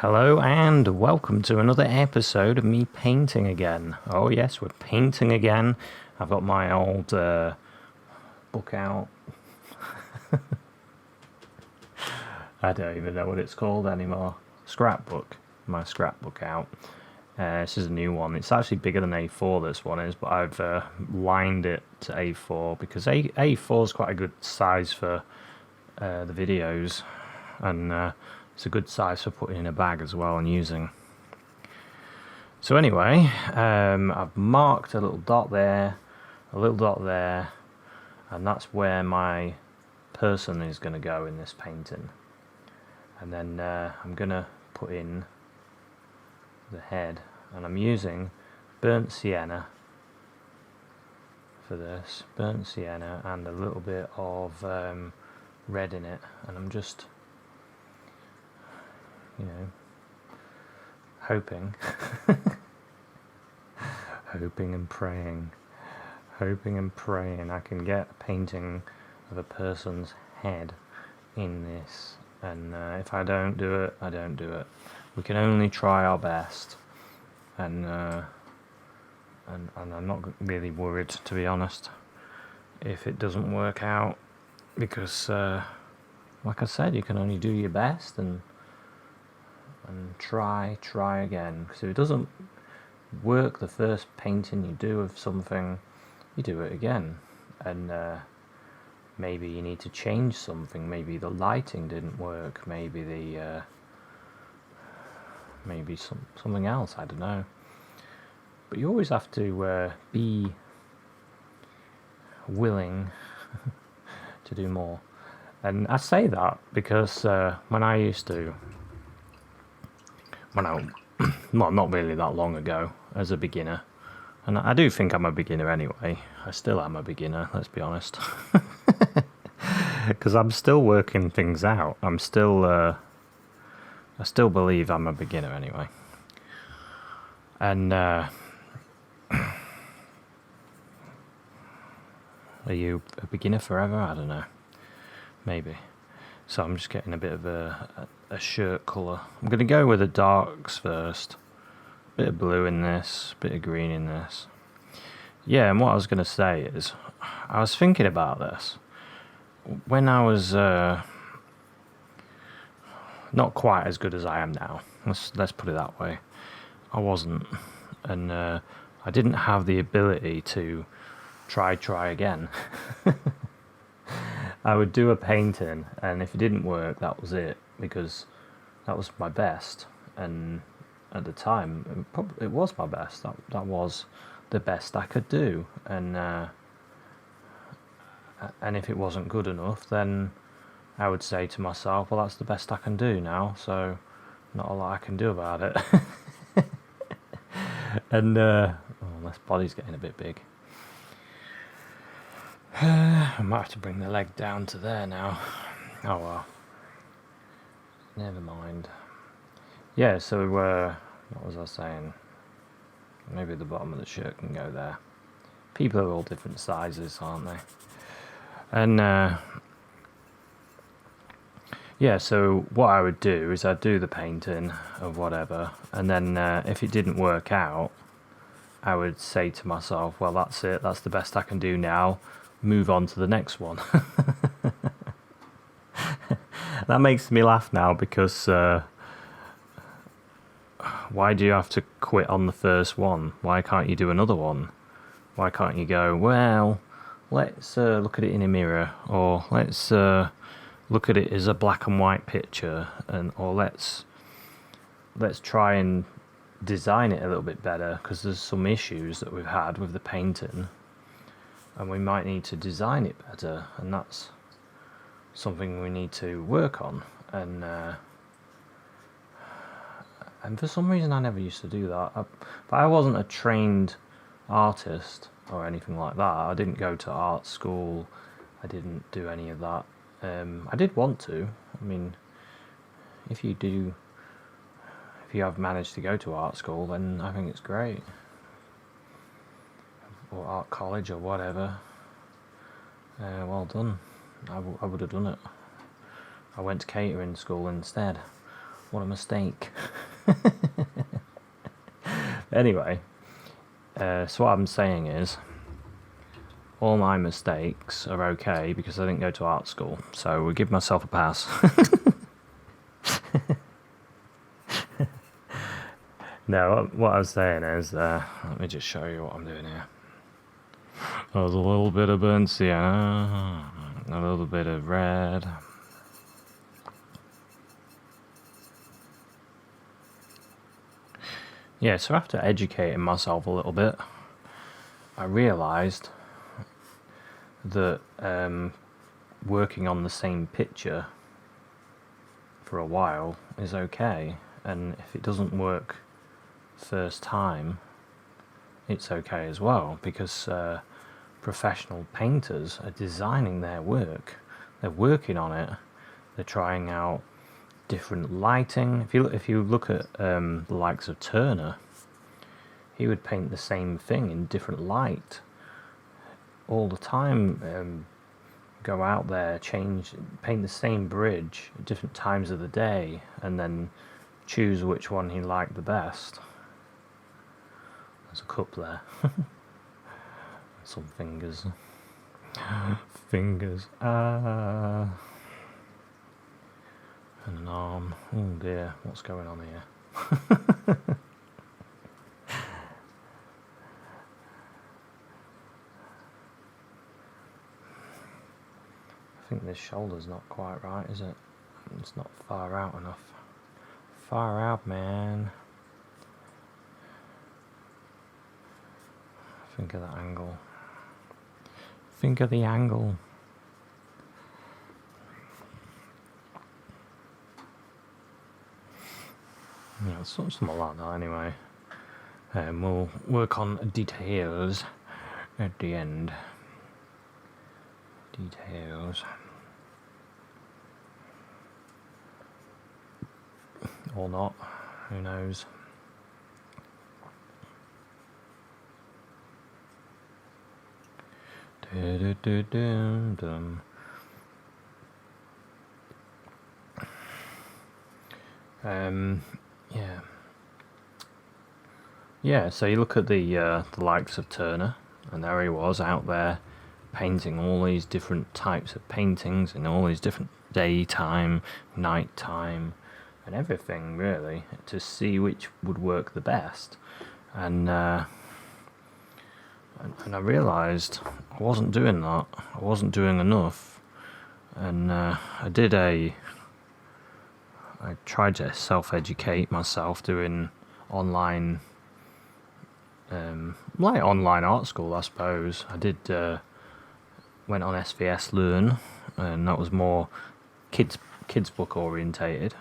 Hello and welcome to another episode of me painting again. Oh yes, we're painting again. I've got my old book out. I don't even know what it's called anymore. Scrapbook. My scrapbook out. This is a new one. It's actually bigger than A4, this one is, but I've lined it to A4 because A4 is quite a good size for the videos, and it's a good size for putting in a bag as well and using. So anyway, I've marked a little dot there, a little dot there, and that's where my person is going to go in this painting. And then I'm going to put in the head, and I'm using burnt sienna for this, burnt sienna and a little bit of red in it, and I'm just hoping and praying I can get a painting of a person's head in this, and if I don't do it, I don't do it. We can only try our best, and I'm not really worried, to be honest, if it doesn't work out, because like I said, you can only do your best and try again, because if it doesn't work the first painting you do of something, you do it again, and maybe you need to change something. Maybe the lighting didn't work, maybe the something else, I don't know, but you always have to be willing to do more. And I say that because when I used to, well, not really that long ago, as a beginner, and I do think I'm a beginner anyway. I still am a beginner, let's be honest, because I'm still working things out. I still believe I'm a beginner anyway. And are you a beginner forever? I don't know. Maybe. So I'm just getting a bit of a shirt colour. I'm going to go with the darks first. Bit of blue in this, bit of green in this. Yeah, and what I was going to say is, I was thinking about this. When I was not quite as good as I am now, let's put it that way. I wasn't. And I didn't have the ability to try again. I would do a painting, and if it didn't work, that was it, because that was my best, and at the time it was my best. That was the best I could do, and if it wasn't good enough, then I would say to myself, well, that's the best I can do now, so not a lot I can do about it. And this body's getting a bit big. I might have to bring the leg down to there now. Oh well. Never mind. Yeah, so what was I saying? Maybe the bottom of the shirt can go there. People are all different sizes, aren't they? And yeah, so what I would do is I'd do the painting of whatever, and then if it didn't work out, I would say to myself, well, that's it, that's the best I can do now, move on to the next one. That makes me laugh now, because why do you have to quit on the first one? Why can't you do another one? Why can't you go, well, let's look at it in a mirror, or let's look at it as a black and white picture, or let's try and design it a little bit better, because there's some issues that we've had with the painting, and we might need to design it better, and that's something we need to work on. And for some reason I never used to do that. But I wasn't a trained artist or anything like that. I didn't go to art school. I didn't do any of that. I did want to. I mean, if you have managed to go to art school, then I think it's great. Or art college or whatever. Well done. I would have done it. I went to catering school instead. What a mistake. Anyway, so what I'm saying is, all my mistakes are okay because I didn't go to art school, so we'll give myself a pass. No, what I was saying is, let me just show you what I'm doing here. There's a little bit of burnt sienna, a little bit of red. Yeah, so after educating myself a little bit, I realised that working on the same picture for a while is okay, and if it doesn't work first time, it's okay as well, because professional painters are designing their work, they're working on it, they're trying out different lighting. If you look at the likes of Turner, he would paint the same thing in different light all the time. Go out there, paint the same bridge at different times of the day, and then choose which one he liked the best. There's a cup there. Some fingers. Fingers. And an arm. Oh dear, what's going on here? I think this shoulder's not quite right, is it? It's not far out enough. Far out, man. Think of the angle. Think of the angle. Yeah, something like that anyway. We'll work on details at the end. Details. Or not, who knows. Yeah, so you look at the likes of Turner, and there he was out there painting all these different types of paintings in all these different daytime, nighttime, and everything really, to see which would work the best. And I realised I wasn't doing that. I wasn't doing enough. And I tried to self-educate myself doing online, like online art school, I suppose. I did went on SVS Learn, and that was more kids book orientated.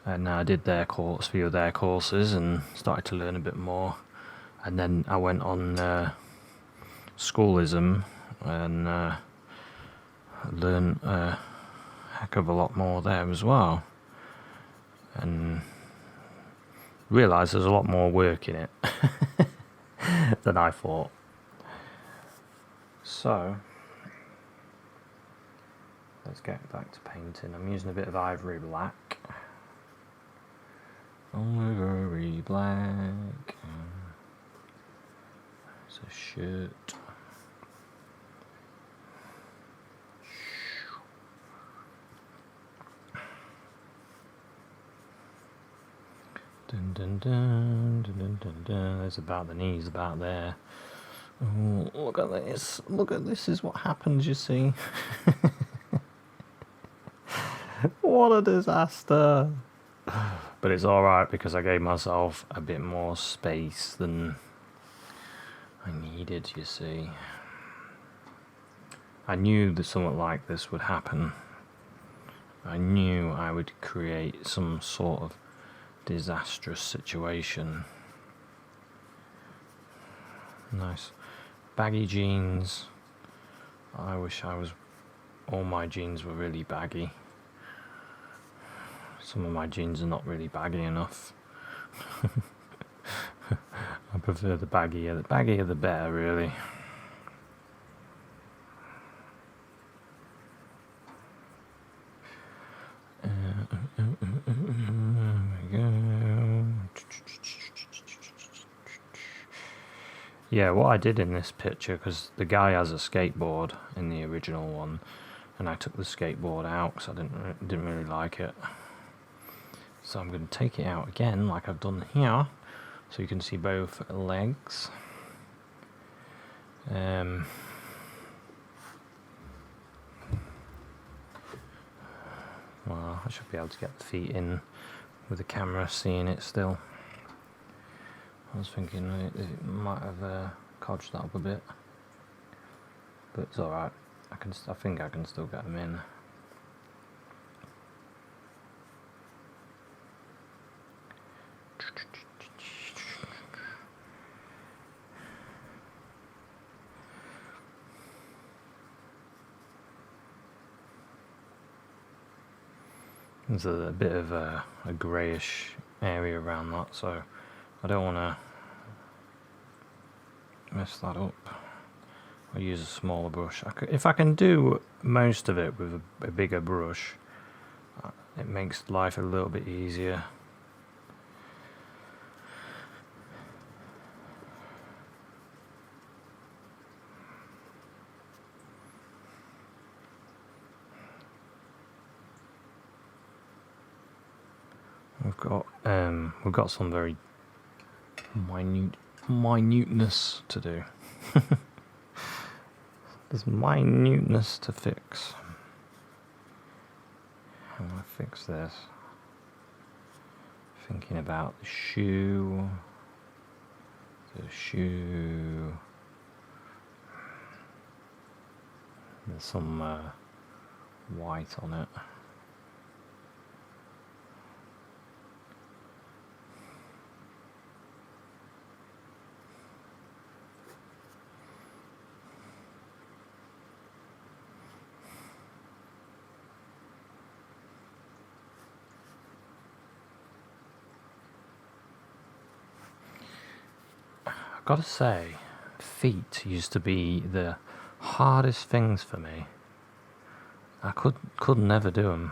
And I did few of their courses, and started to learn a bit more. And then I went on Schoolism and learned a heck of a lot more there as well. And realised there's a lot more work in it than I thought. So, let's get back to painting. I'm using a bit of ivory black. Ivory black. It's a shirt. Dun, dun, dun, dun, dun, dun, dun. There's about the knees, about there. Oh, look at this. Look at this is what happens, you see. What a disaster. But it's alright because I gave myself a bit more space than I needed, you see. I knew that something like this would happen. I knew I would create some sort of disastrous situation. Nice baggy jeans. I wish all my jeans were really baggy. Some of my jeans are not really baggy enough. I prefer the baggier. The baggier the better, really. Yeah, what I did in this picture, because the guy has a skateboard in the original one, and I took the skateboard out because I didn't really like it. So I'm going to take it out again, like I've done here, so you can see both legs. Well, I should be able to get the feet in with the camera seeing it still. I was thinking it might have codged that up a bit, but it's alright. I think I can still get them in. There's a bit of a greyish area around that, so I don't want to mess that up. I'll use a smaller brush. If I can do most of it with a bigger brush, it makes life a little bit easier. We've got some very minuteness to do. There's minuteness to fix. How do I fix this? Thinking about the shoe. There's some white on it. Gotta say, feet used to be the hardest things for me. I could never do them.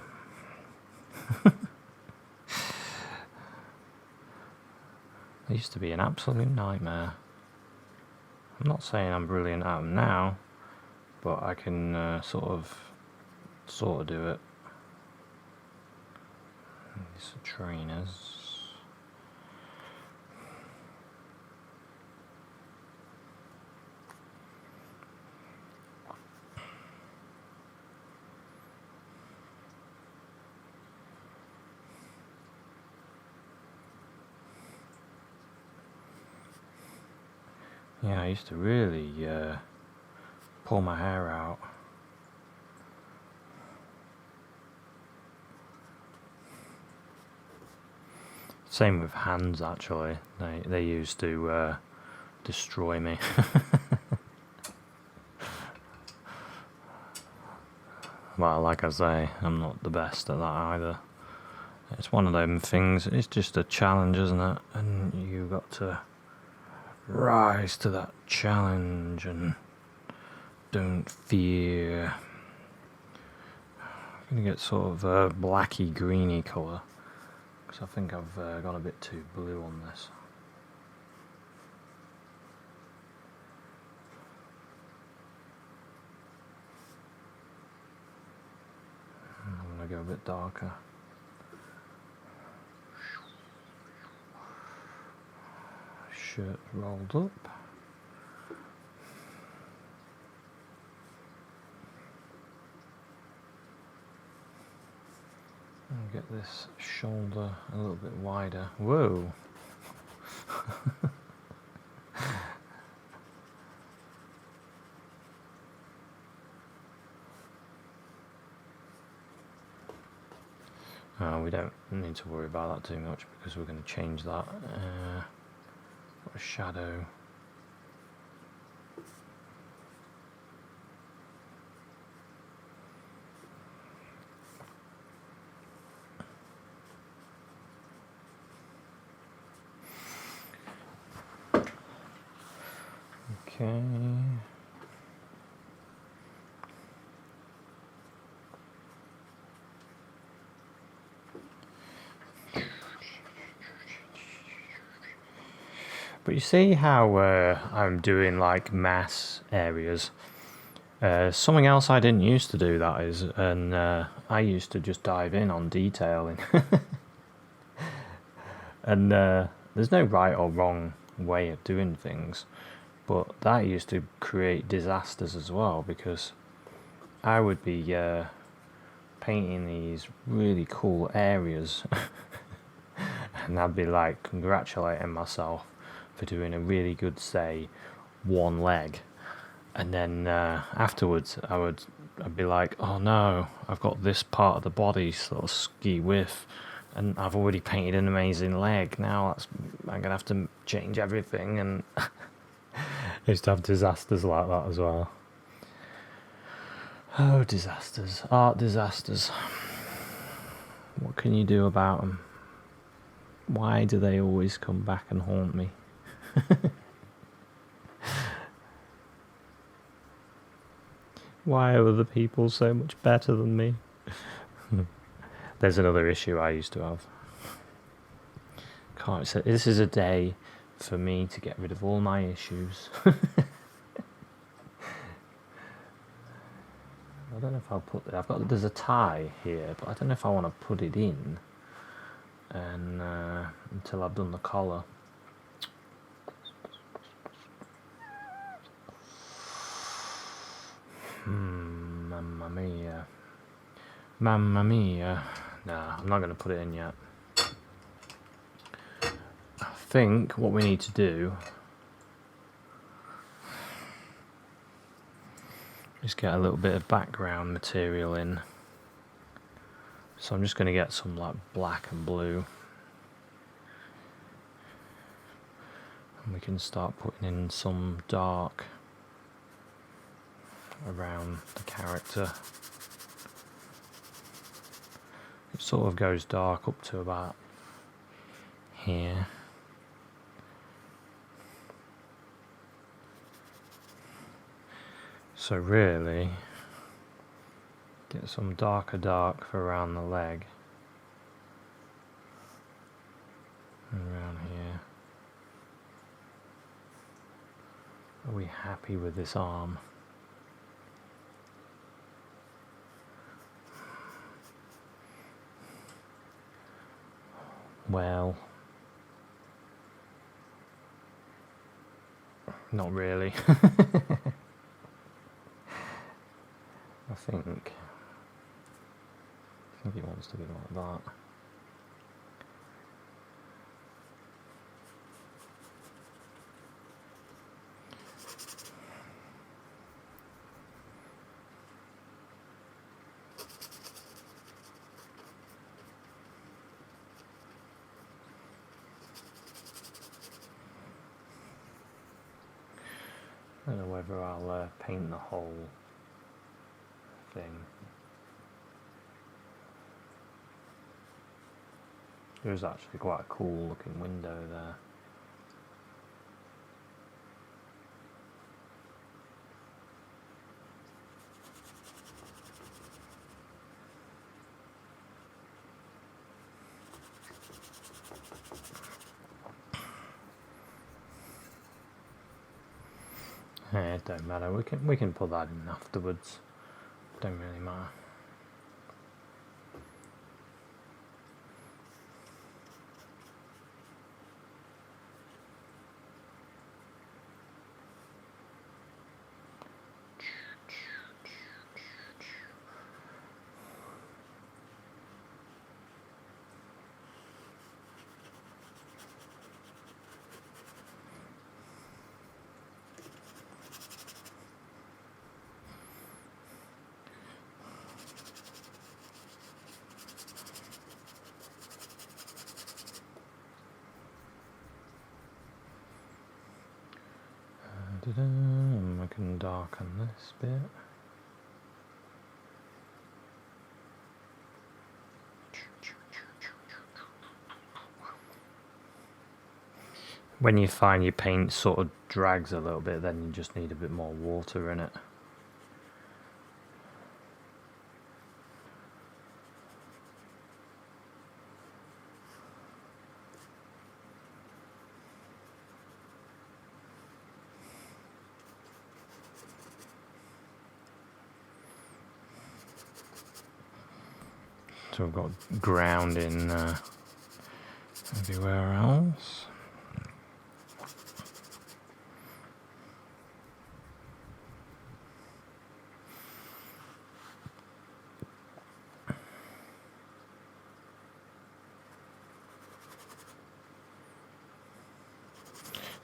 They used to be an absolute nightmare. I'm not saying I'm brilliant at them now, but I can sort of do it. These are trainers. Yeah, I used to really pull my hair out. Same with hands, actually. They used to destroy me. Well, like I say, I'm not the best at that either. It's one of them things. It's just a challenge, isn't it? And you've got to rise to that challenge and don't fear. I'm going to get sort of a blacky greeny colour, because I think I've got a bit too blue on this. I'm going to go a bit darker. Shirt rolled up. And get this shoulder a little bit wider. Whoa! We don't need to worry about that too much, because we're going to change that. A shadow. Okay. But you see how I'm doing like mass areas. Something else I didn't used to do, that is, and I used to just dive in on detailing. And there's no right or wrong way of doing things, but that used to create disasters as well, because I would be painting these really cool areas and I'd be like congratulating myself for doing a really good, say, one leg, and then afterwards I'd be like, oh no, I've got this part of the body sort of ski whiff, and I've already painted an amazing leg. Now I'm gonna have to change everything, and I used to have disasters like that as well. Oh, disasters, art disasters. What can you do about them? Why do they always come back and haunt me? Why are other people so much better than me? There's another issue I used to have. Can't say this is a day for me to get rid of all my issues. I don't know if I'll put it. There's a tie here, but I don't know if I want to put it in, and until I've done the collar. Mamma mia. Mamma mia. Nah, I'm not going to put it in yet. I think what we need to do is get a little bit of background material in. So I'm just going to get some like black and blue, and we can start putting in some dark around the character. It sort of goes dark up to about here. So really, get some darker dark for around the leg. And around here. Are we happy with this arm? Well, not really. I think it wants to be like that. I don't know whether I'll paint the whole thing. There's actually quite a cool looking window there. Yeah, it don't matter. We can put that in afterwards. Don't really matter. I can darken this bit. When you find your paint sort of drags a little bit, then you just need a bit more water in it. So we've got ground in everywhere else.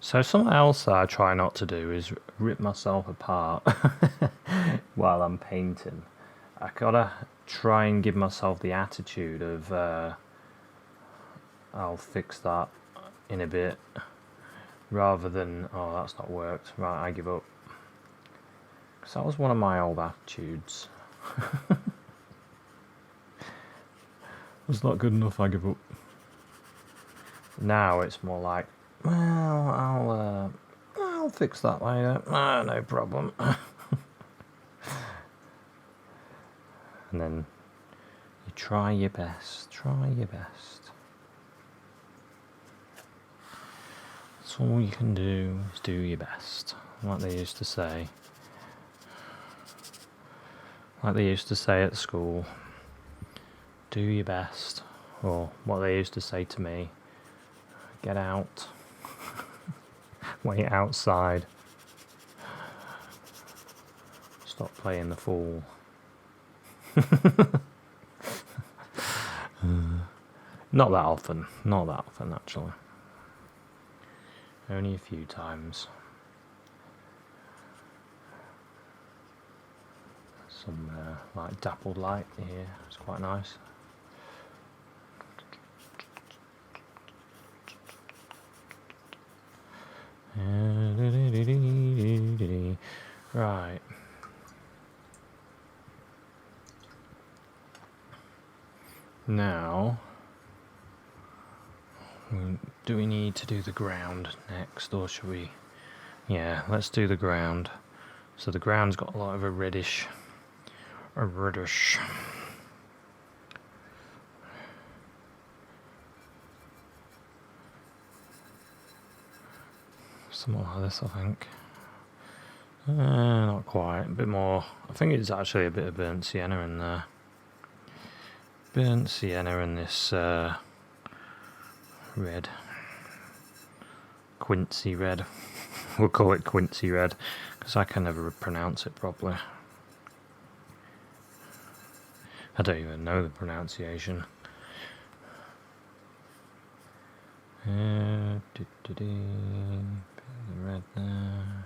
So something else that I try not to do is rip myself apart while I'm painting. I gotta try and give myself the attitude of I'll fix that in a bit, rather than, oh, that's not worked, right, I give up. Because that was one of my old attitudes. It's not good enough, I give up. Now it's more like, well, I'll fix that later. No problem. And then you try your best. Try your best. That's all you can do is do your best, like they used to say. Like they used to say at school. Do your best. Or what they used to say to me. Get out. Wait outside. Stop playing the fool. Not that often. Not that often, actually. Only a few times. Some like dappled light here. It's quite nice. Right. Now, do we need to do the ground next, or should we? Yeah, let's do the ground. So the ground's got a lot of a reddish. Something like this, I think. Not quite. A bit more. I think it's actually a bit of burnt sienna in there. Burnt sienna and this red. Quincy red. We'll call it Quincy red, because I can never pronounce it properly. I don't even know the pronunciation. Bit of red there.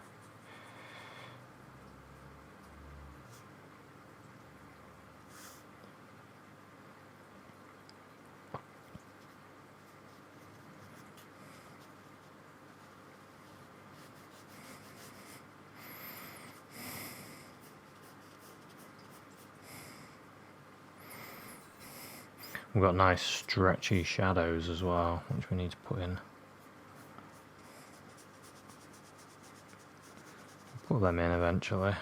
We've got nice stretchy shadows as well, which we need to put in. Put them in eventually.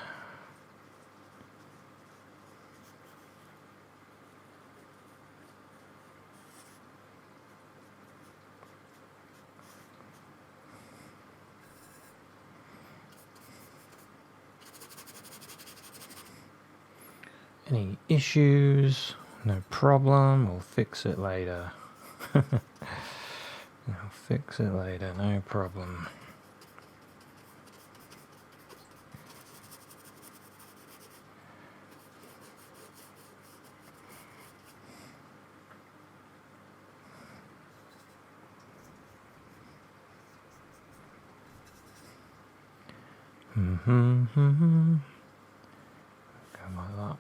Any issues? No problem, we'll fix it later. We'll fix it later, no problem. Go like that.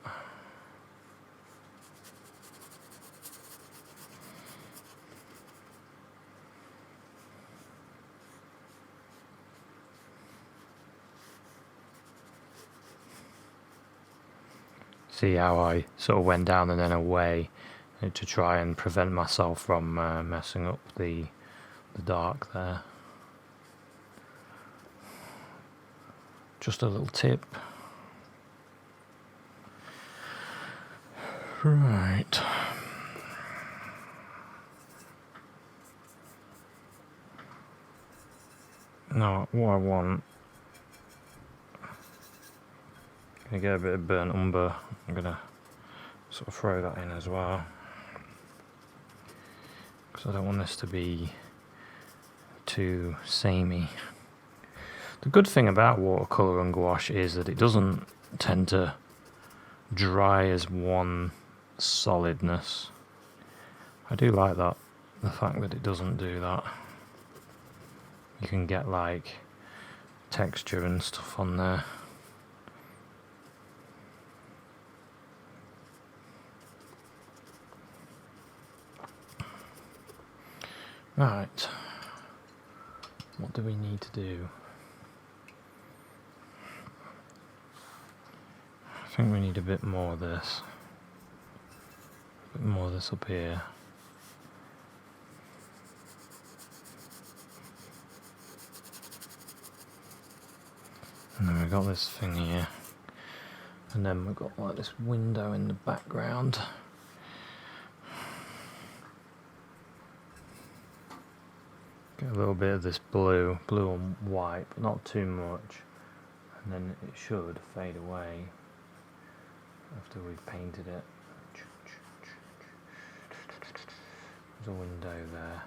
See how I sort of went down and then away to try and prevent myself from messing up the dark there. Just a little tip. Right. Now, what I want, gonna get a bit of burnt umber. I'm gonna sort of throw that in as well. because I don't want this to be too samey. The good thing about watercolour and gouache is that it doesn't tend to dry as one solidness. I do like that, the fact that it doesn't do that. You can get like texture and stuff on there. Right, what do we need to do? I think we need a bit more of this. A bit more of this up here. And then we've got this thing here. And then we've got like this window in the background. Get a little bit of this blue and white, but not too much. And then it should fade away after we've painted it. There's a window there.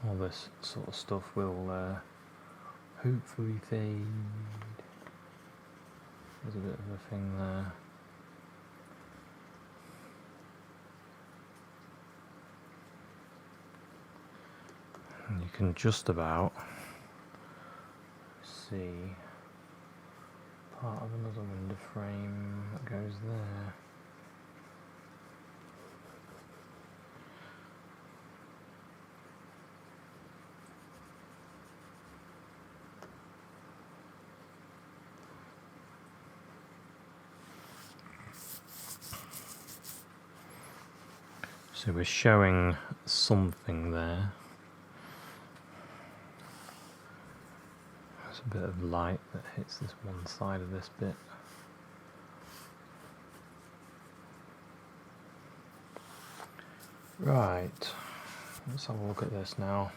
All this sort of stuff will hopefully fade. There's a bit of a thing there. And you can just about see part of another window frame that goes there. So we're showing something there. There's a bit of light that hits this one side of this bit. Right, let's have a look at this now.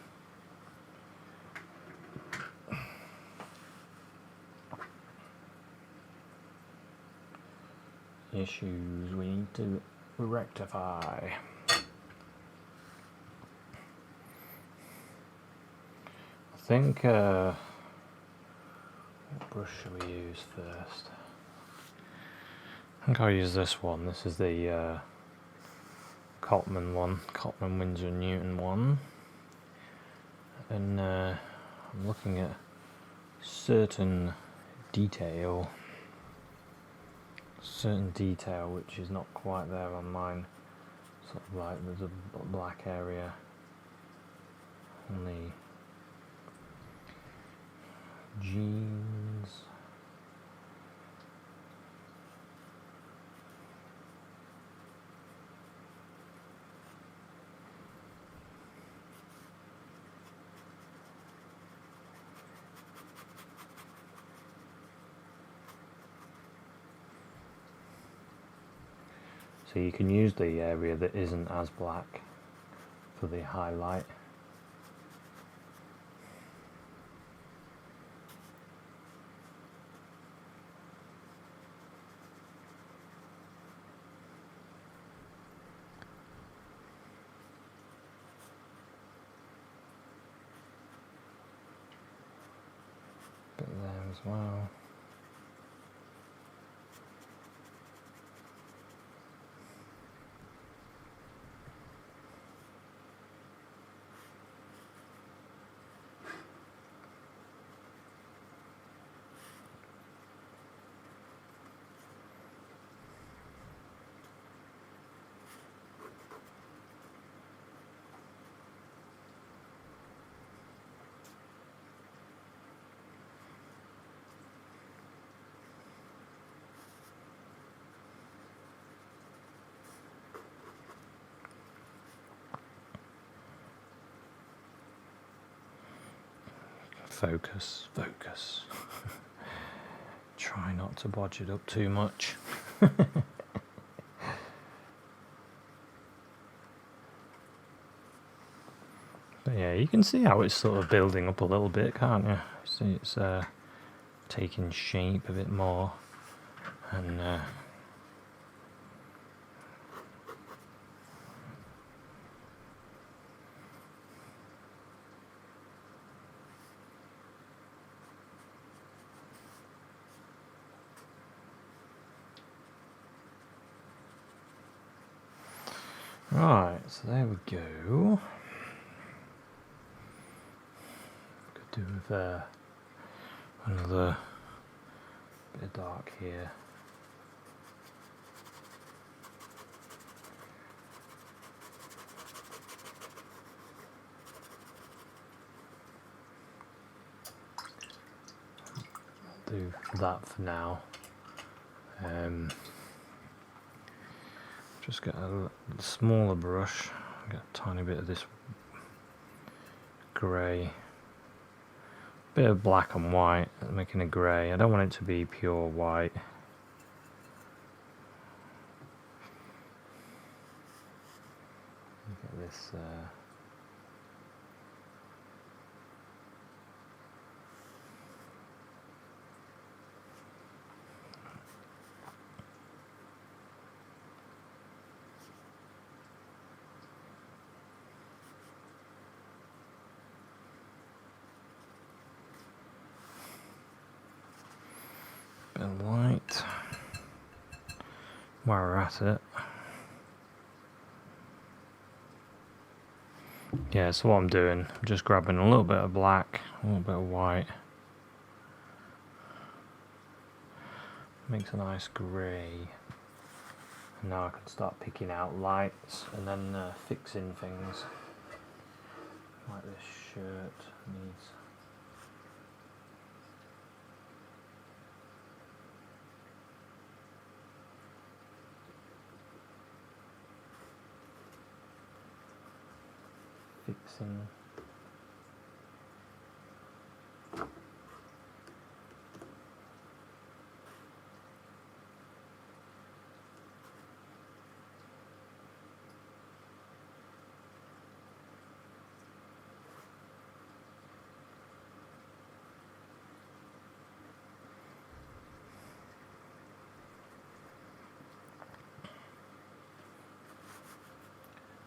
Issues we need to rectify. I think, what brush should we use first? I think I'll use this one. This is the Cotman one, Cotman Winsor & Newton one. And I'm looking at certain detail which is not quite there on mine. Sort of like there's a black area on the jeans. So you can use the area that isn't as black for the highlight. Bit there as well. Focus. Try not to bodge it up too much. But yeah, you can see how it's sort of building up a little bit, can't you? See, it's taking shape a bit more, and right, so there we go. Could do with another bit of dark here. I'll do that for now. Just get a smaller brush, get a tiny bit of this grey, bit of black and white, making a grey. I don't want it to be pure white. Get this bit of white while we're at it. Yeah, so what I'm doing, I'm just grabbing a little bit of black, a little bit of white. Makes a nice grey. And now I can start picking out lights and then fixing things. Like this shirt needs. Fixing.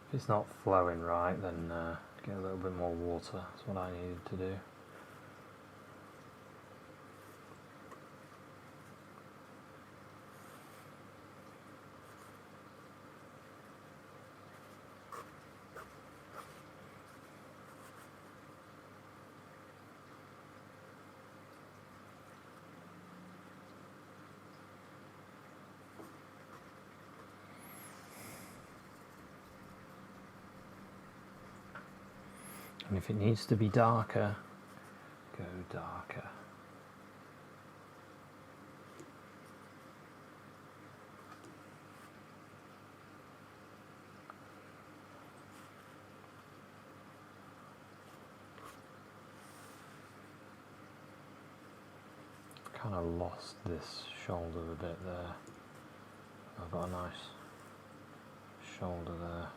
If it's not flowing right, then get a little bit more water. That's what I needed to do. And if it needs to be darker, go darker. Kind of lost this shoulder a bit there. I've got a nice shoulder there.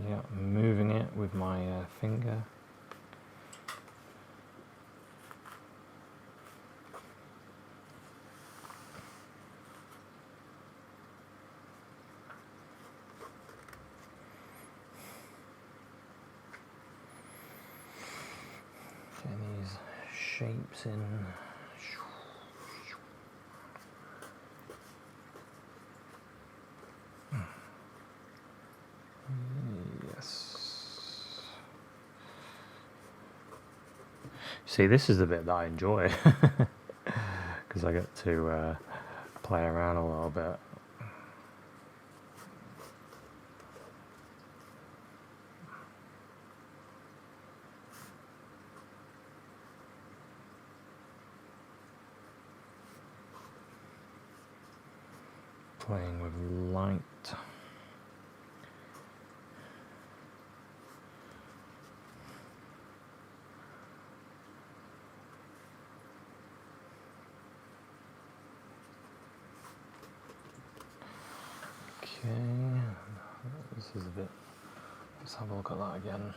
Yeah, moving it with my finger. Getting these shapes in. See, this is the bit that I enjoy because I get to play around a little bit. playing with light. Okay, this is a bit, let's have a look at that again.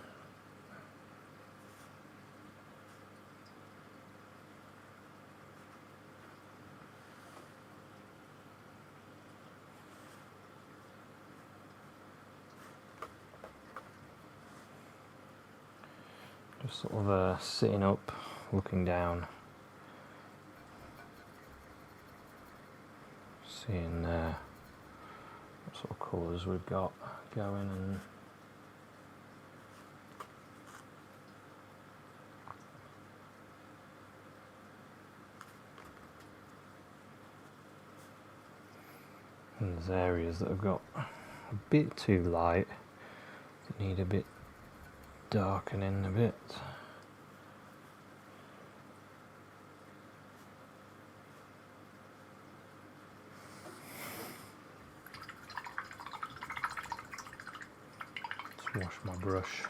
Just sort of sitting up, looking down, seeing what sort of colours we've got going, and there's areas that have got a bit too light, that need a bit darkening a bit. Let's wash my brush.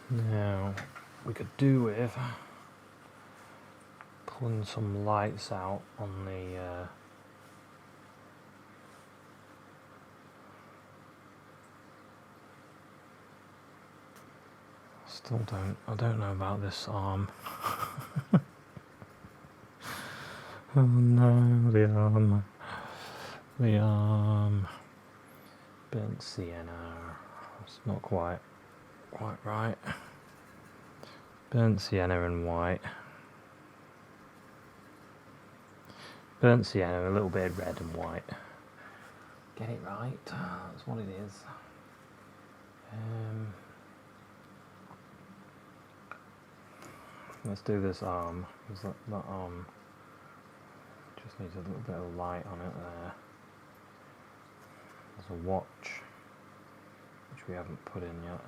Now we could do with pulling some lights out on the I don't know about this arm. Oh no, the arm, burnt sienna, it's not quite right. Burnt sienna and white. Burnt sienna, a little bit of red and white. Get it right, that's what it is. Let's do this arm, because that arm just needs a little bit of light on it there. There's a watch, which we haven't put in yet.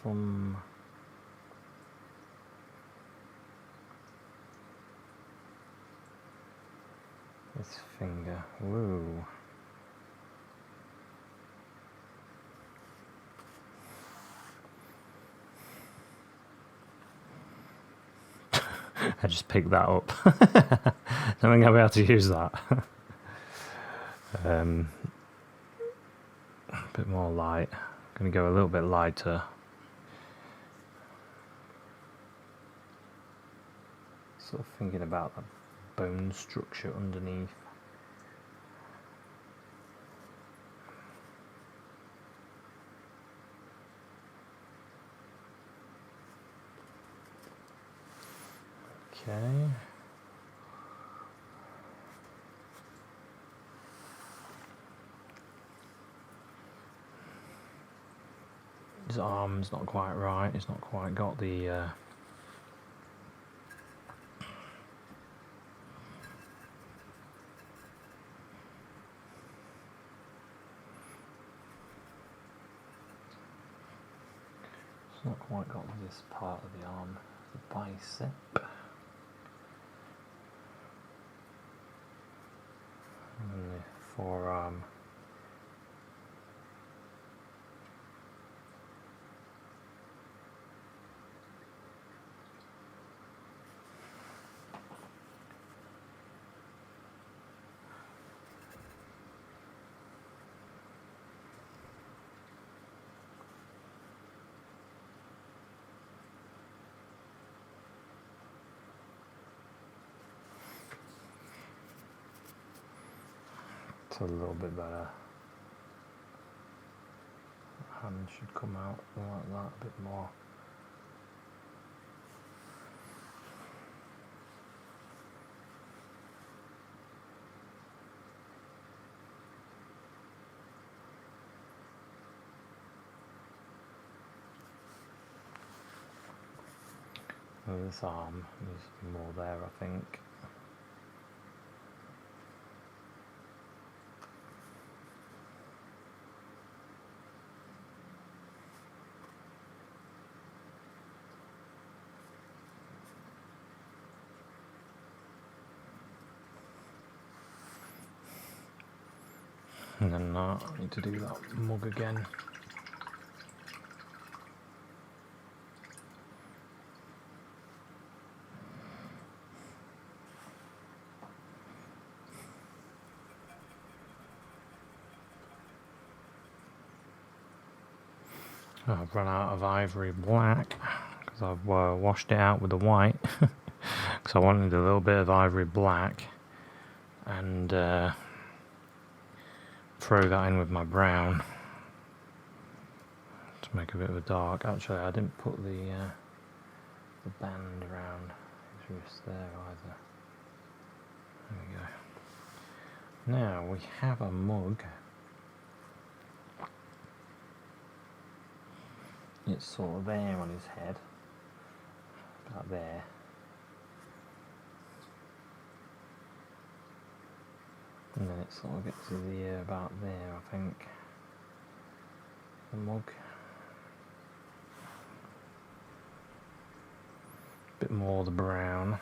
Thumb. This finger, woo. I just picked that up. Don't think I'll be able to use that. A bit more light. I'm going to go a little bit lighter. Sort of thinking about the bone structure underneath. Okay. His arm's not quite right. He's not quite got the it's not quite got this part of the arm, the bicep. And the forearm. It's a little bit better. Hand should come out like that a bit more. This arm is more there, I think. And then I need to do that mug again. I've run out of ivory black because I've washed it out with the white because I wanted a little bit of ivory black and throw that in with my brown to make a bit of a dark. Actually, I didn't put the band around his wrist there either. There we go. Now we have a mug. It's sort of there on his head, about there. And then it sort of gets to the ear about there, I think. The mug. Bit more the brown.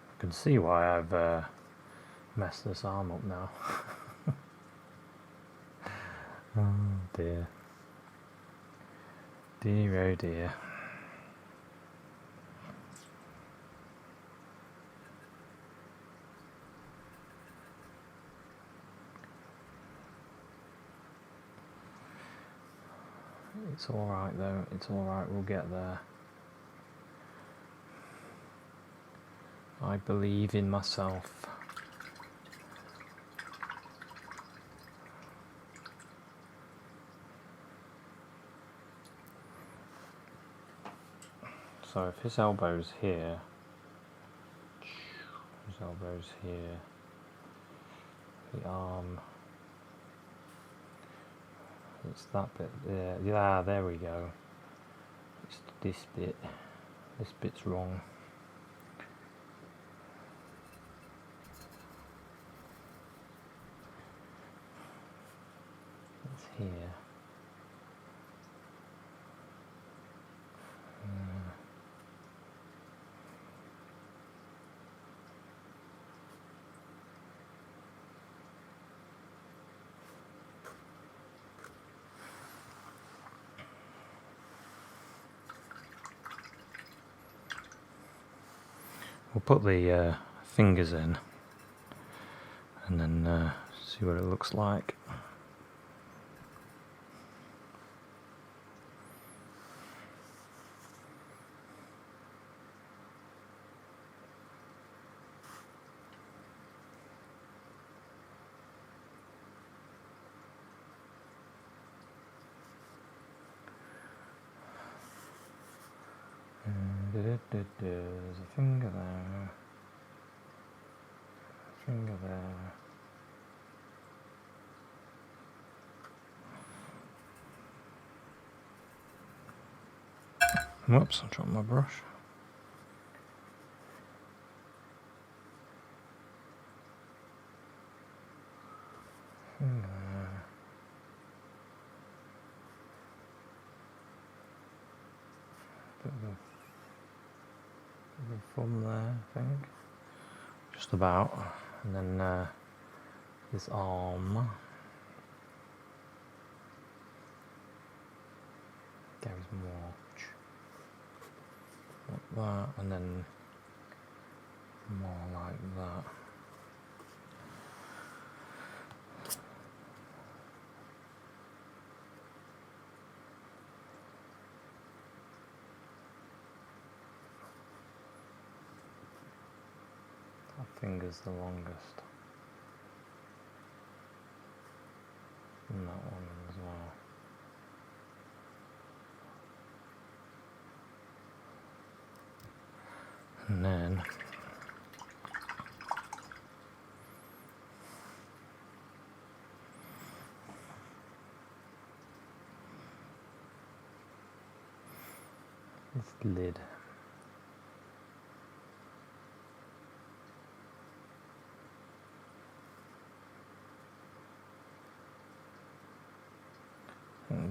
I can see why I've messed this arm up now. Oh dear. Dear oh dear. It's alright though, it's alright, we'll get there. I believe in myself. So if his elbow's here, the arm, it's that bit there. Yeah, there we go. It's this bit. This bit's wrong. It's here. We'll put the fingers in and then see what it looks like. There's a finger there, finger there. Whoops, I dropped my brush. Finger there. Bit of a thumb there, I think. Just about. And then his arm. Goes more. Like that, and then more like that. That finger's the longest. And that one as well. And then this lid.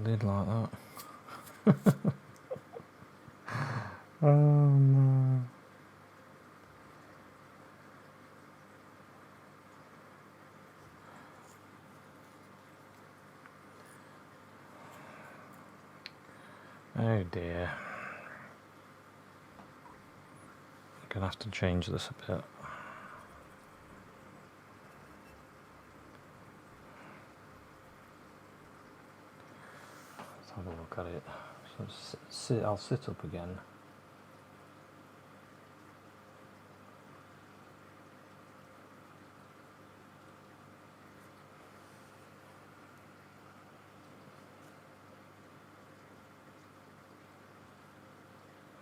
Did like that. Oh no. Oh dear. I'm gonna have to change this a bit. Let's have a look at it. So I'll sit up again.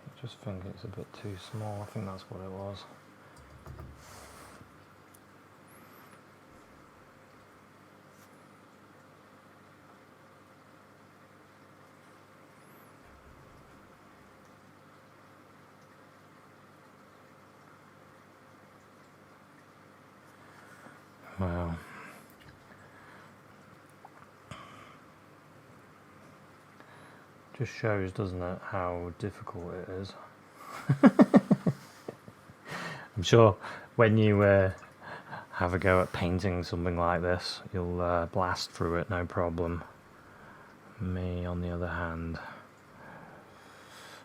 I just think it's a bit too small. I think that's what it was. Wow. Just shows, doesn't it, how difficult it is. I'm sure when you have a go at painting something like this, you'll blast through it, no problem. Me, on the other hand,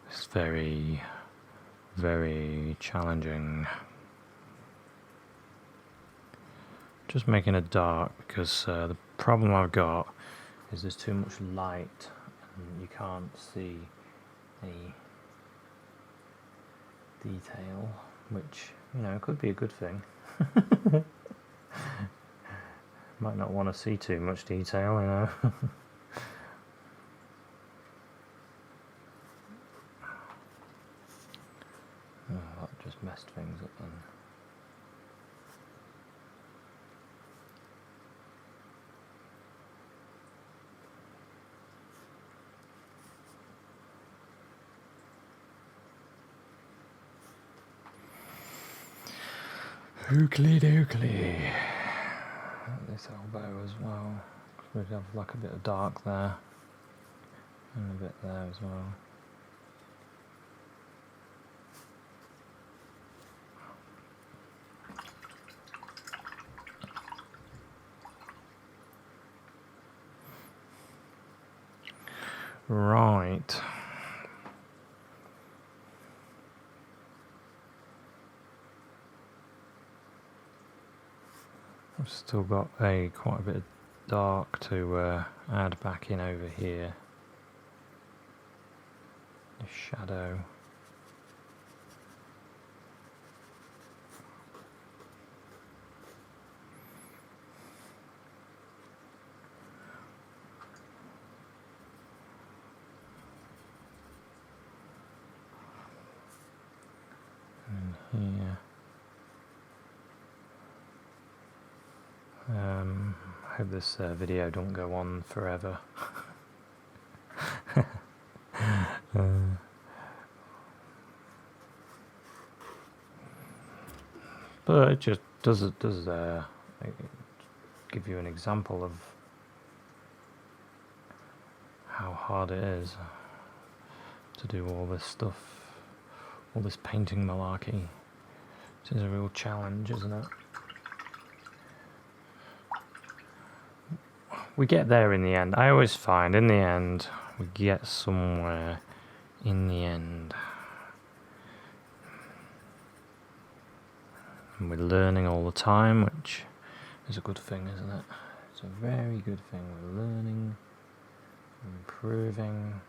it's very, very challenging. Just making it dark because the problem I've got is there's too much light and you can't see any detail, which, you know, could be a good thing. Might not want to see too much detail, you know. Oh, that just messed things up then. Oakley dokley. This elbow as well. We'd have like a bit of dark there. And a bit there as well. Right. I've still got quite a bit of dark to add back in over here. The shadow. And here. I hope this video don't go on forever. But it just does give you an example of how hard it is to do all this stuff, all this painting malarkey. It is a real challenge, isn't it? We get there in the end. I always find in the end we get somewhere in the end. And we're learning all the time, which is a good thing, isn't it? It's a very good thing. We're learning, improving.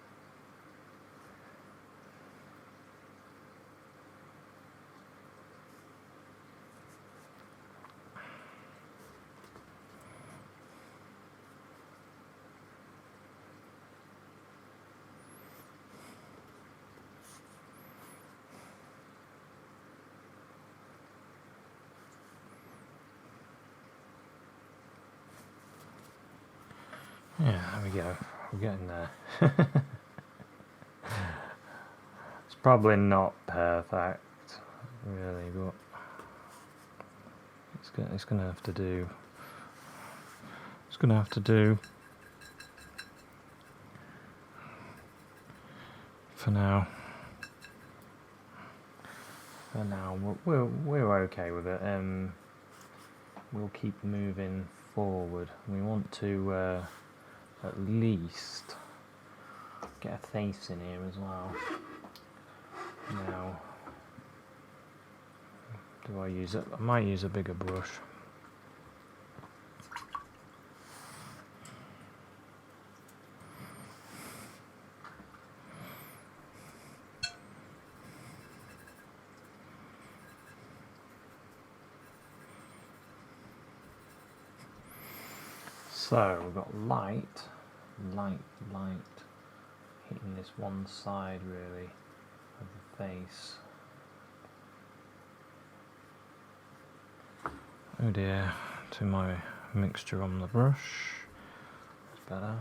Yeah, there we go. We're getting there. It's probably not perfect, really, but it's gonna have to do. It's gonna have to do. for now. For now, we're okay with it. We'll keep moving forward. We want to at least get a face in here as well. Now, do I use it? I might use a bigger brush. So we've got light hitting this one side really of the face. Oh dear, to my mixture on the brush. That's better.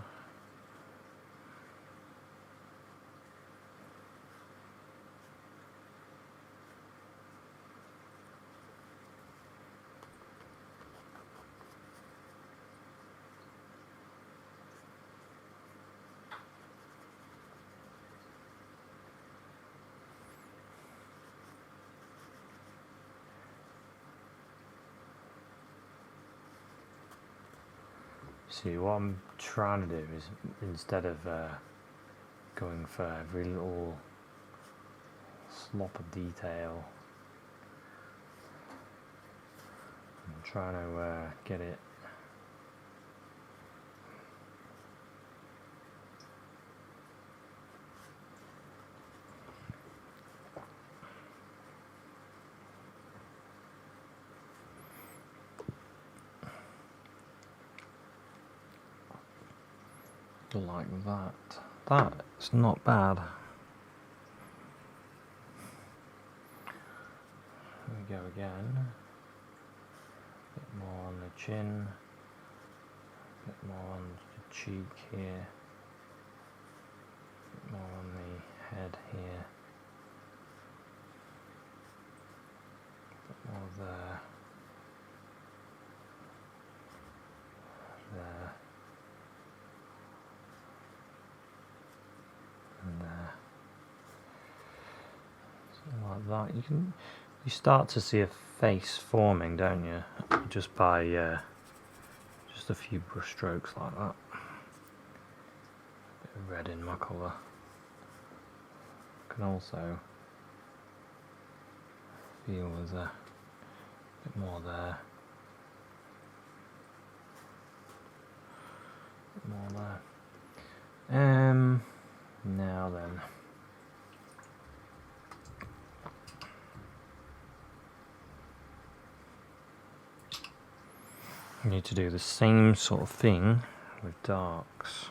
See, what I'm trying to do is, instead of going for every little slop of detail, I'm trying to get it like that. That's not bad. Here we go again. A bit more on the chin, a bit more on the cheek here, a bit more on the head here, a bit more there, there. And something like that. You start to see a face forming, don't you? Just by just a few brush strokes like that. A bit of red in my colour. Can also feel there's a bit more there. A bit more there. Now then, I need to do the same sort of thing with darks.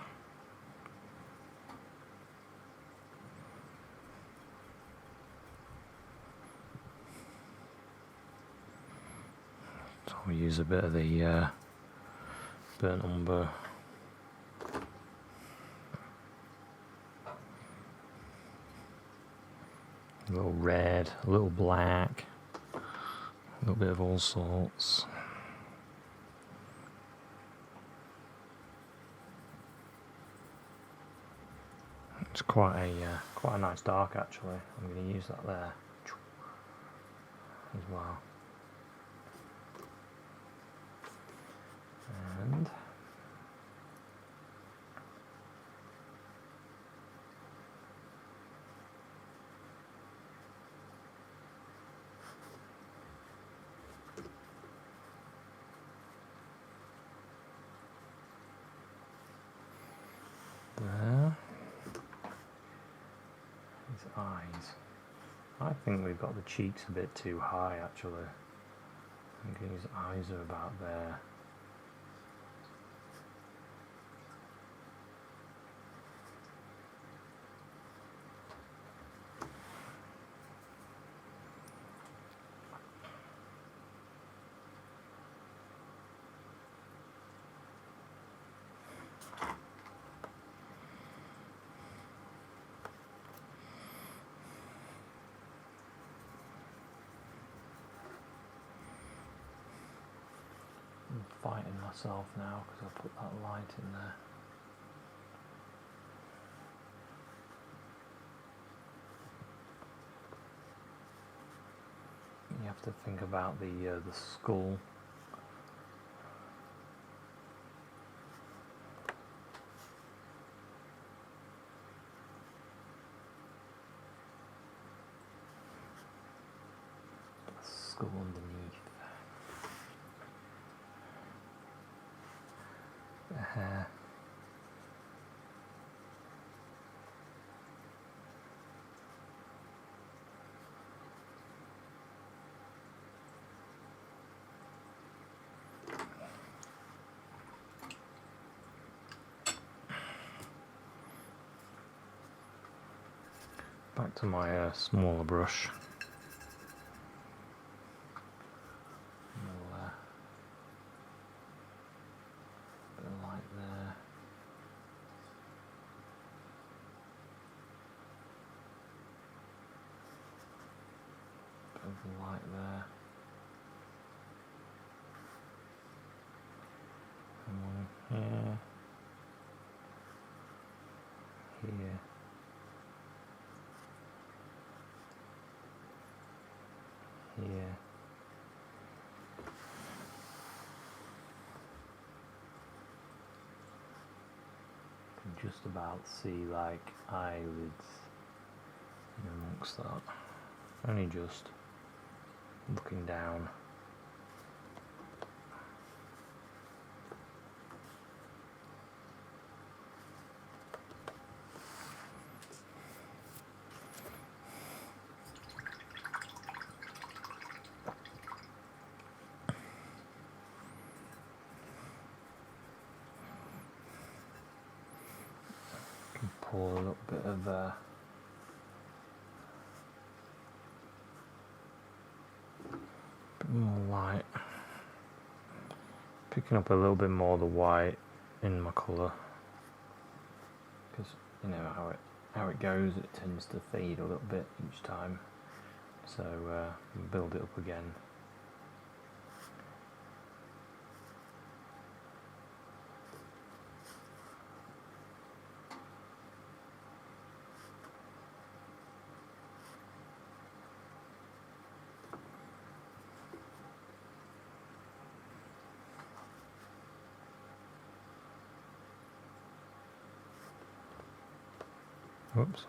So I'll use a bit of the burnt umber. A little red, a little black, a little bit of all sorts. It's quite a nice dark actually. I'm going to use that there as well. And there. His eyes. I think we've got the cheeks a bit too high actually. I think his eyes are about there. I'm fighting myself now because I put that light in there. have to think about the skull. Skull underneath. The hair. Back to my smaller brush. Bit of light there. Bit of light there. And one here. Here. Here. Can just about see like eyelids in amongst that. Only just looking down. Pour a little bit of bit more light, picking up a little bit more of the white in my colour, because you know how it goes, it tends to fade a little bit each time, so build it up again. Whoops.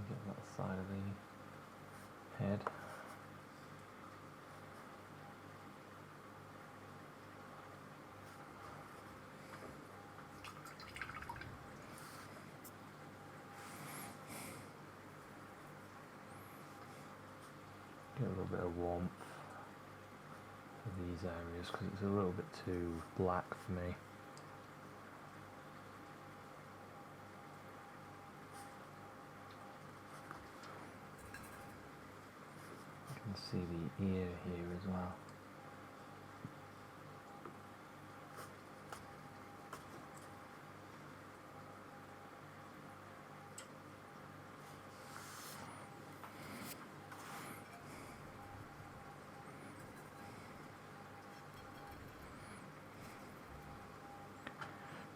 Get that side of the head. Get a little bit of warmth for these areas because it's a little bit too black for me. See the ear here as well.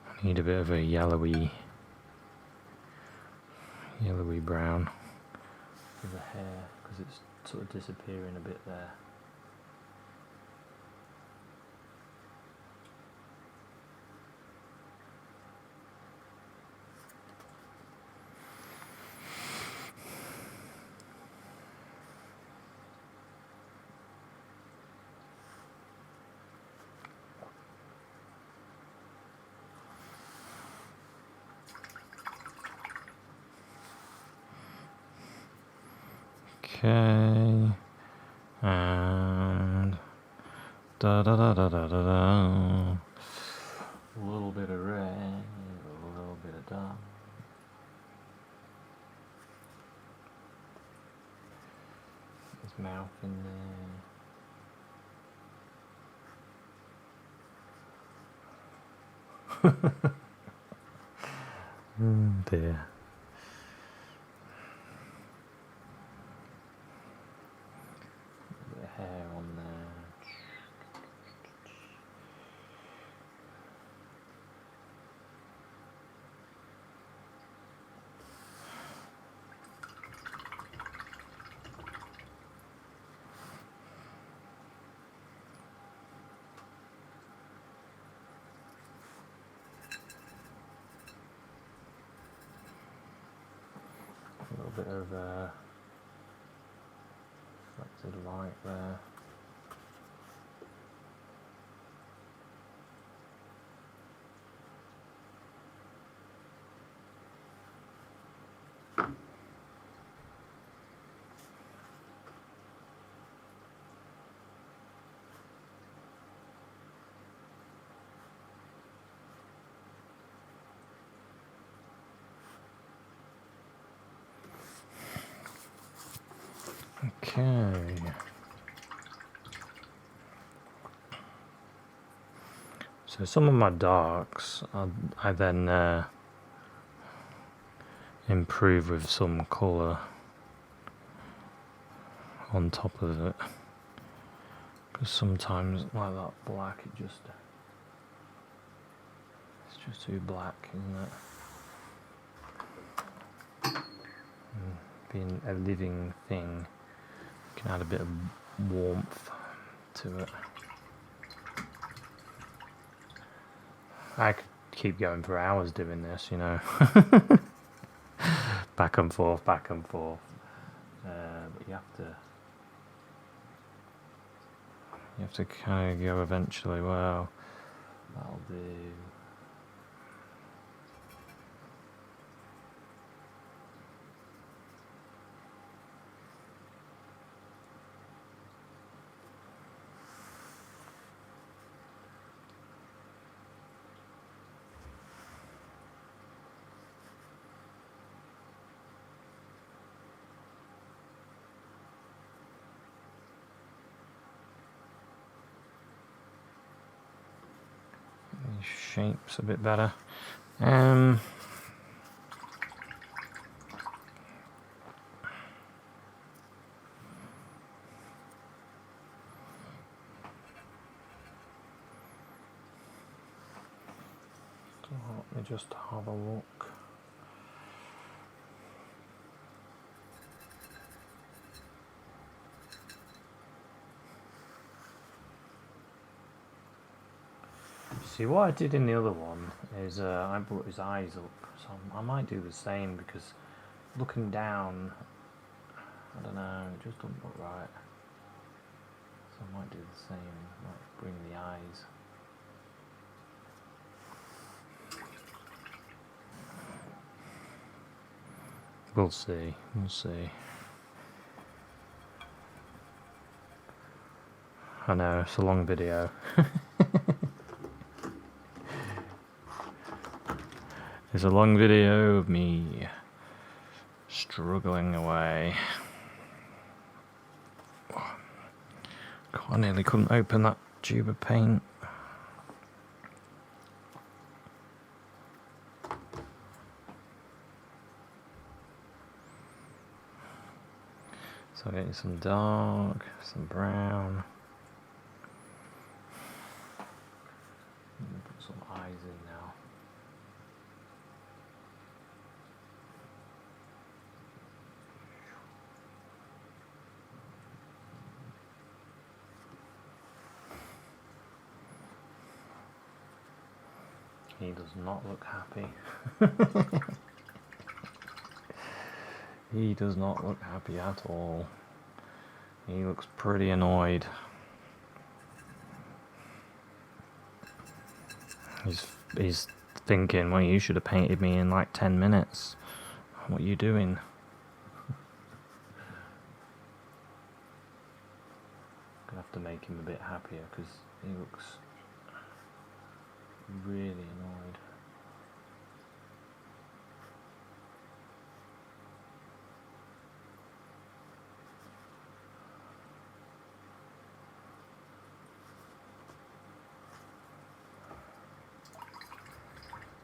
I need a bit of a yellowy brown for the hair because it's sort of disappearing a bit there. Okay, and da da da da da da da. A little bit of red, a little bit of dark. His mouth in there. Oh dear. A bit of hair on there. A little bit of reflected light there. Okay. So some of my darks, I then improve with some colour on top of it. Because sometimes, like that black, it's just too black, isn't it? Being a living thing can add a bit of warmth to it. I could keep going for hours doing this, you know. Back and forth, back and forth. But you have to kind of go eventually. Well, that'll do. Shapes a bit better. Still let me just have a look. See, what I did in the other one is I brought his eyes up, so I might do the same, because looking down, I don't know, it just doesn't look right. So I might do the same, might bring the eyes. We'll see, we'll see. I know, it's a long video. It's a long video of me struggling away. I nearly couldn't open that tube of paint. So getting some dark, some brown. Put some eyes in now. He does not look happy. He does not look happy at all. He looks pretty annoyed. He's thinking, well, you should have painted me in like 10 minutes. What are you doing? Gonna have to make him a bit happier, because he looks really annoyed.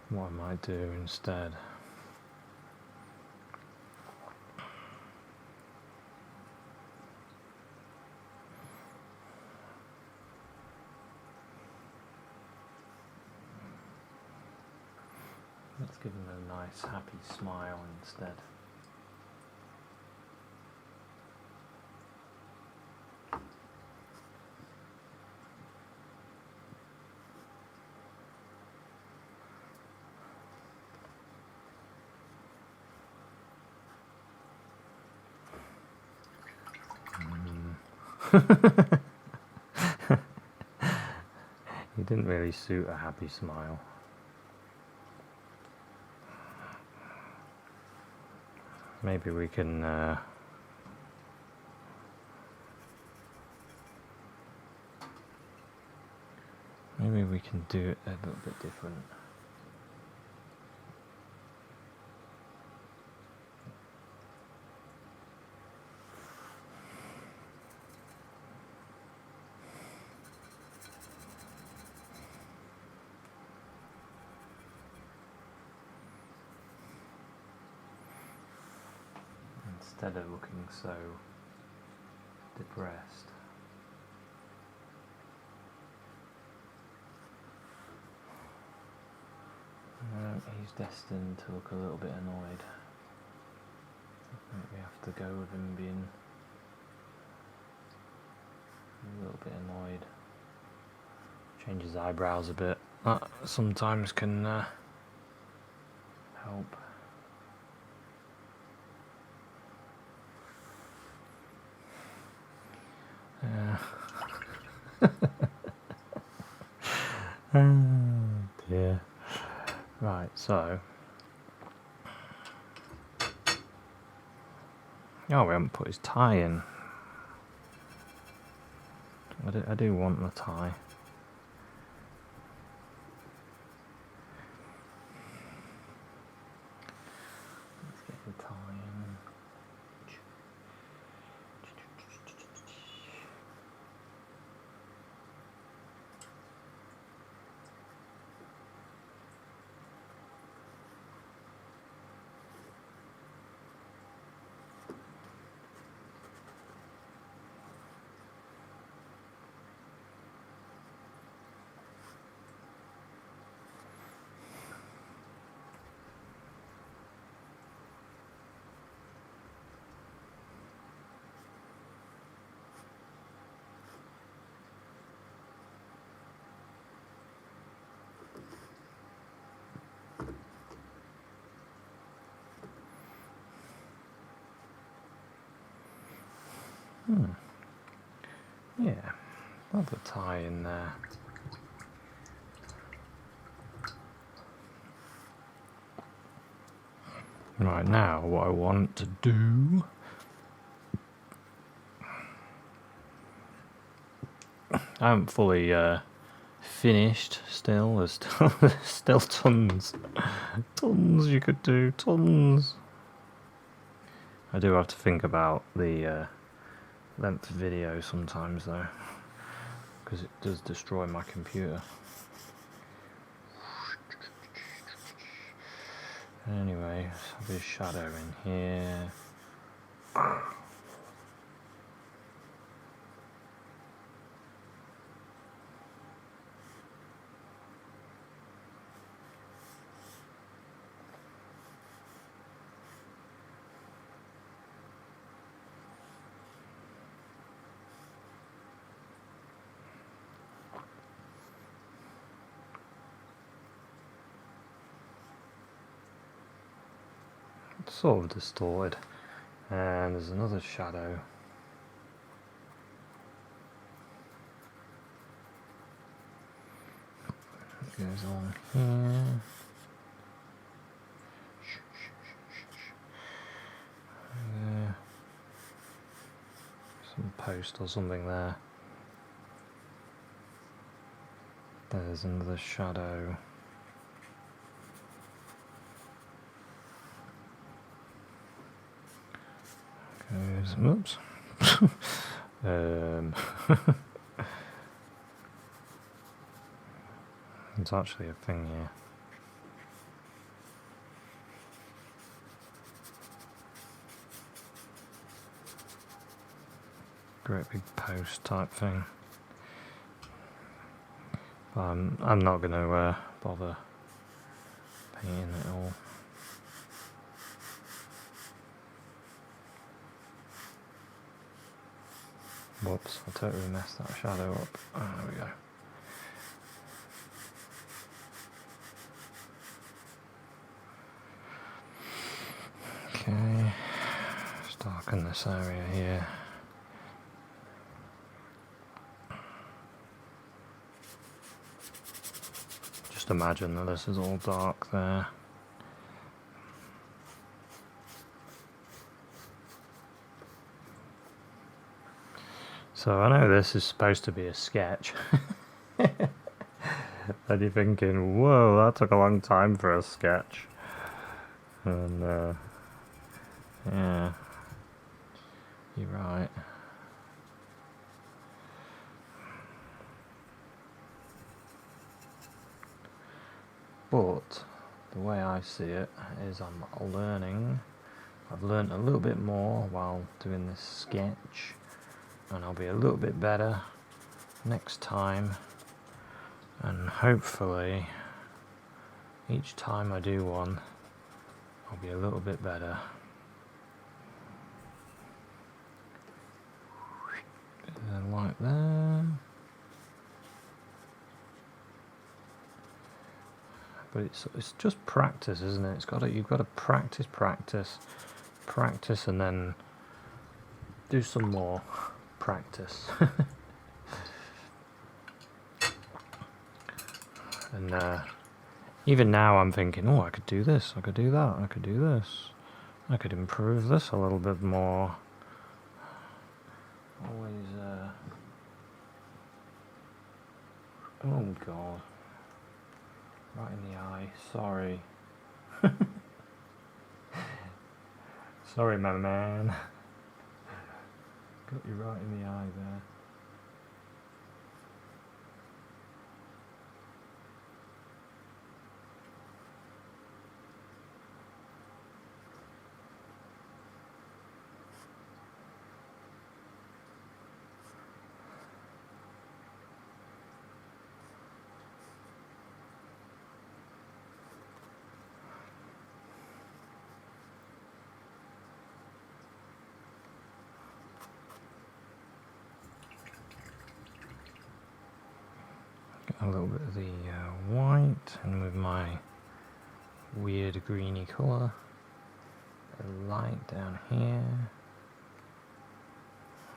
what I might do instead. Let's give him a nice happy smile instead. He didn't really suit a happy smile. Maybe we can do it a little bit different. Instead of looking so depressed. He's destined to look a little bit annoyed. I think we have to go with him being a little bit annoyed. Change his eyebrows a bit. That sometimes can help. Oh dear. Right, so. Oh, we haven't put his tie in. I do want the tie. Let's get the tie in. Yeah, love the tie in there. Right, now what I want to do I haven't fully finished still. There's still tons you could do, tons. I do have to think about the length of video sometimes though, because it does destroy my computer. Anyway, let's have this shadow in here. Sort of distorted, and there's another shadow. It goes on here. There. Some post or something there. There's another shadow. Oops. It's actually a thing here. great big post type thing. But I'm not going to bother painting it all. Whoops, I totally messed that shadow up. Oh, there we go. Okay, let's darken this area here. Just imagine that this is all dark there. So I know this is supposed to be a sketch. And you're thinking, whoa, that took a long time for a sketch. And yeah, you're right. But the way I see it is I'm learning. I've learned a little bit more while doing this sketch, and I'll be a little bit better next time, and hopefully each time I do one I'll be a little bit better. Like that. But it's just practice, isn't it? You've got to practice, and then do some more practice. And even now I'm thinking, oh, I could do this, I could do that, I could do this, I could improve this a little bit more. Always, oh God, right in the eye, sorry. Sorry, my man. Got you right in the eye there. A little bit of the white, and with my weird greeny colour, the light down here.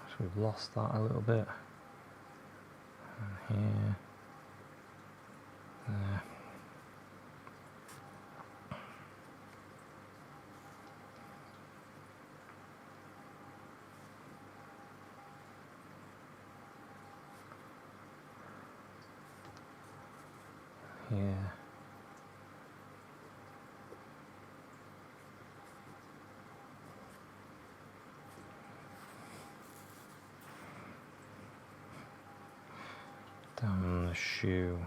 So we've lost that a little bit. And here, there. Here. Down the shoe.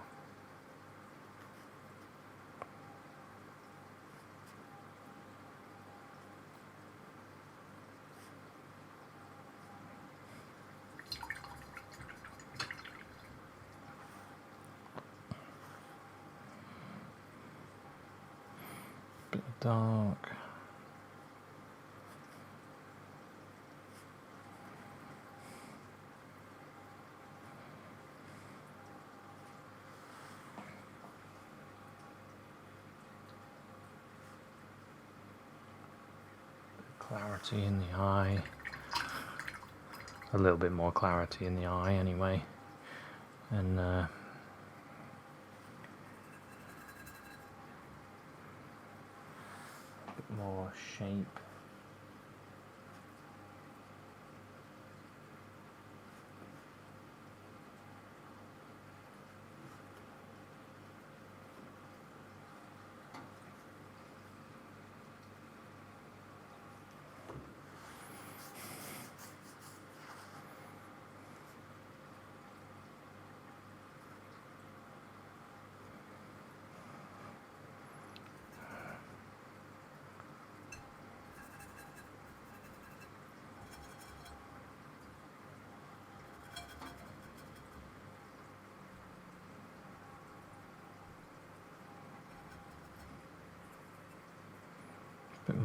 Bit dark. Clarity in the eye. A little bit more clarity in the eye anyway. And a bit more shape.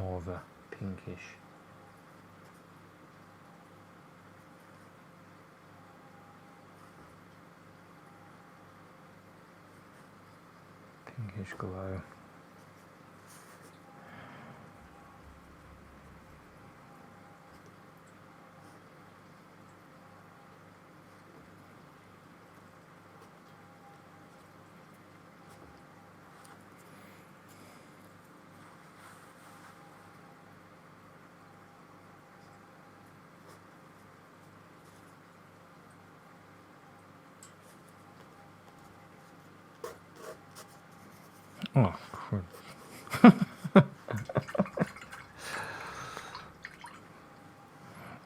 more of a pinkish. Pinkish glow. Oh,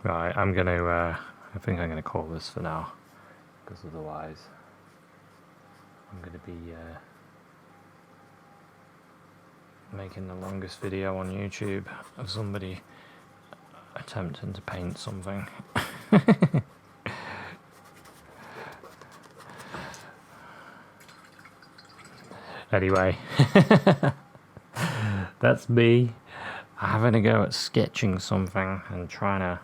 right, I'm gonna, I think I'm gonna call this for now, because otherwise I'm gonna be making the longest video on YouTube of somebody attempting to paint something. Anyway, that's me having a go at sketching something and trying to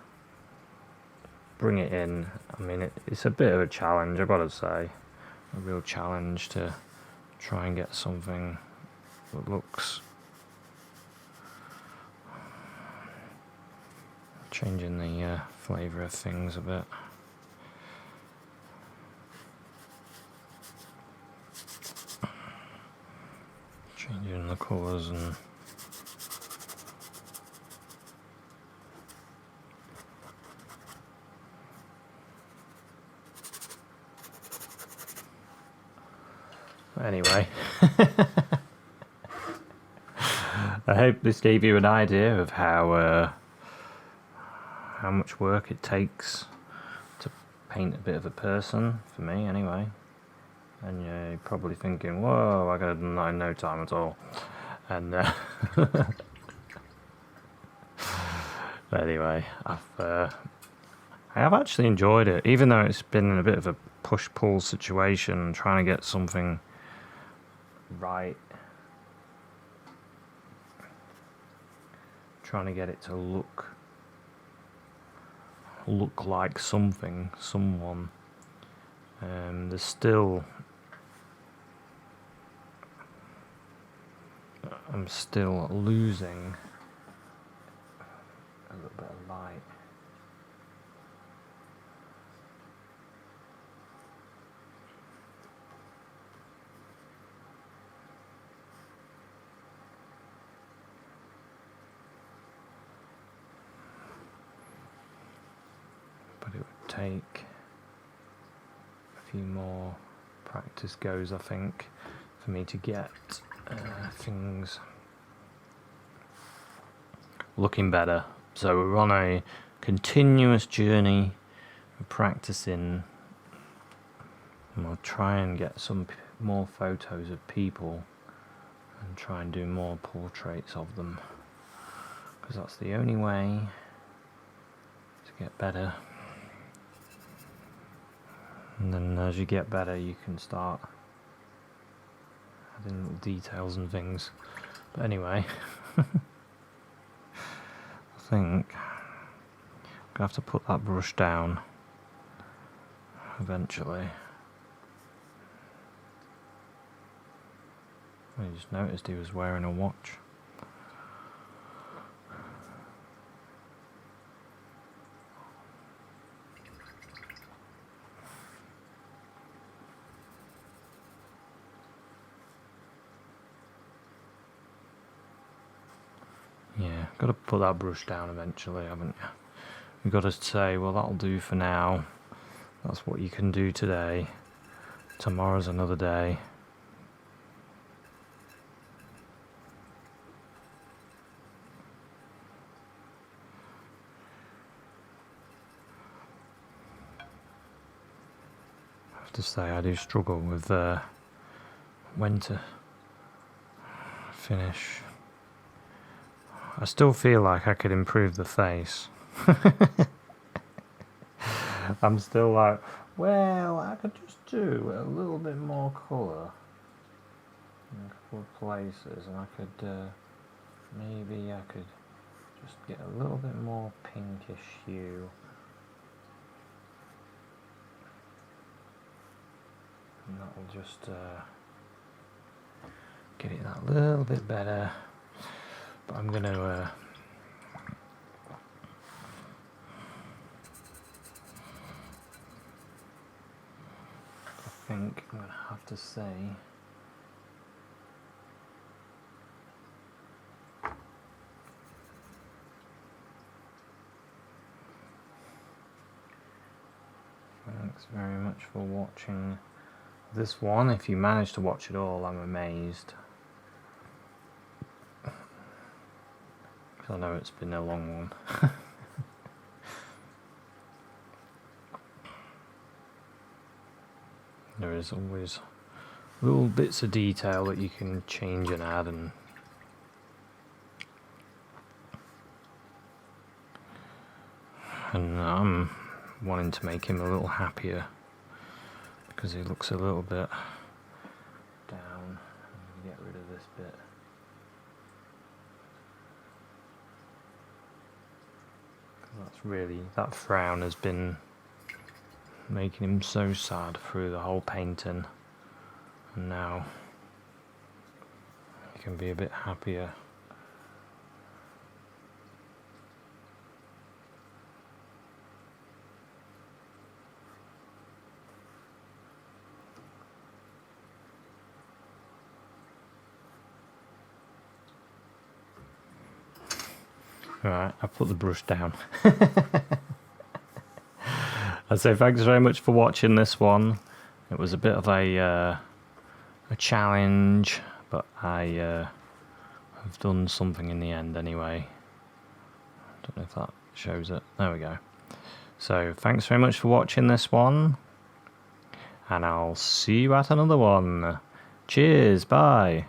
bring it in. I mean, it's a bit of a challenge, I've got to say. A real challenge to try and get something that looks... changing the flavour of things a bit. Changing the colours and... Anyway, I hope this gave you an idea of how much work it takes to paint a bit of a person, for me anyway. And you're probably thinking, whoa, I could have done that in no time at all. And anyway, I have actually enjoyed it, even though it's been a bit of a push-pull situation, trying to get something right, trying to get it to look like someone. There's still, I'm still losing a little bit of light. But it would take a few more practice goes, I think, for me to get things looking better. So we're on a continuous journey of practicing, and I'll try and get some more photos of people and try and do more portraits of them, because that's the only way to get better. And then as you get better, you can start adding little details and things. But anyway, I think I'm going to have to put that brush down eventually. I just noticed he was wearing a watch. Yeah, got to put that brush down eventually, haven't you? You've got to say, well, that'll do for now. That's what you can do today. Tomorrow's another day. I have to say, I do struggle with when to finish. I still feel like I could improve the face. I'm still like, well, I could just do a little bit more colour in a couple of places, and I could, maybe I could Just get a little bit more pinkish hue. And that will just get it that little bit better. But I'm going to I think I'm going to have to say thanks very much for watching this one. If you managed to watch it all, I'm amazed. I know it's been a long one. There is always little bits of detail that you can change and add, and I'm wanting to make him a little happier because he looks a little bit down. I'm going to get rid of this bit. That's really, that frown has been making him so sad through the whole painting, and now he can be a bit happier. Right, I put the brush down. I'd say thanks very much for watching this one. It was a bit of a challenge, but I have done something in the end anyway. Don't know if that shows it. There we go. So thanks very much for watching this one, and I'll see you at another one. Cheers, bye.